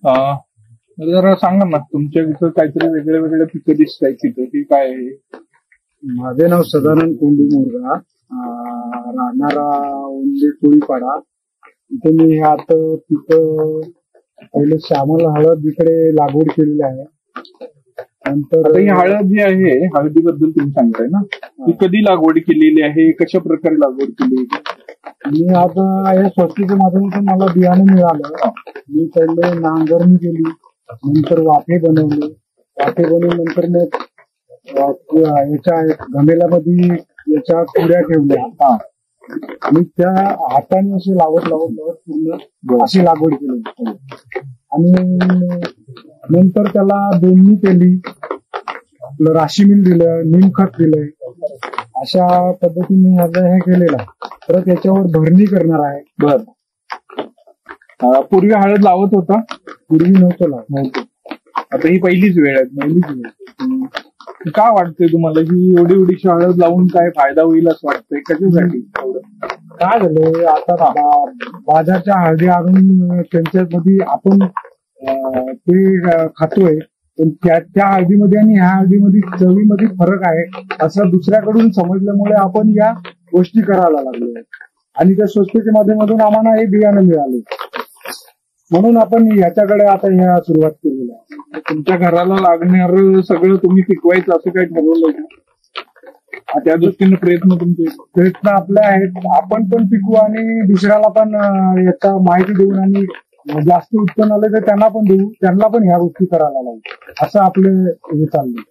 अं, जरा सांगा ना, तुमच्या इथं काहीतरी वेगळे वेगळे पिकं दिसत आहेत तिथं, ती काय आहे? माझे नाव सदानंद कोंडू मोरगा, राहणारा ओंदे कोळीपाडा. इथे मी आता पिकं पहिले श्यामल हळद इकडे लागवड केलेली आहे. नंतर आता ही हळद जी आहे, हळदीबद्दल तुम्ही सांगताय ना, ती कधी लागवड केलेली आहे, कशा प्रकारे लागवड केली? मी आता या स्वस्तीच्या माध्यमातून मला बियाणं मिळालं. मी पहिले नांगरणी केली, नंतर वाफे बनवले. वाफे बनवून नंतर मग याच्या गमेल्यामध्ये याच्या कुड्या ठेवल्या आणि त्या हाताने असे लावत लावत लावत पूर्ण अशी लागवड केली. आणि नंतर त्याला दोन्ही केली, आपलं राशी मिल दिलं, निमखत दिलंय. अशा पद्धतीने हे केलेलं आहे. परत याच्यावर भरणी करणार आहे. बर, पूर्वी हळद लावत होता? पूर्वी नव्हतं लावत. आता ही पहिलीच वेळ आहे. पहिलीच वेळ. काय वाटतंय तुम्हाला की एवढी एवढीशी हळद लावून काय फायदा होईल असं वाटतंय? कशासाठी? काय झालंय, आता बाजारच्या हळदी आणून त्यांच्यामध्ये आपण ते खातोय, पण त्या हळदीमध्ये आणि ह्या हळदीमध्ये चवीमध्ये फरक आहे असं दुसऱ्याकडून समजल्यामुळे आपण या गोष्टी करायला लागलो. आणि त्या स्वस्तेच्या माध्यमातून आम्हाला हे बियाणं मिळाले, म्हणून आपण याच्याकडे आता ह्या सुरुवात केलेली आहे. तुमच्या घराला लागणार सगळं तुम्ही पिकवायचं असं काही ठरवलंय का? त्या दृष्टीने प्रयत्न आपले आहेत. आपण पण पिकवू आणि दुसऱ्याला पण याचा माहिती देऊन आणि जास्त उत्पन्न आलं तर त्यांना पण देऊ, त्यांना पण ह्या गोष्टी करायला लागू, असं आपलं हे चाललंय.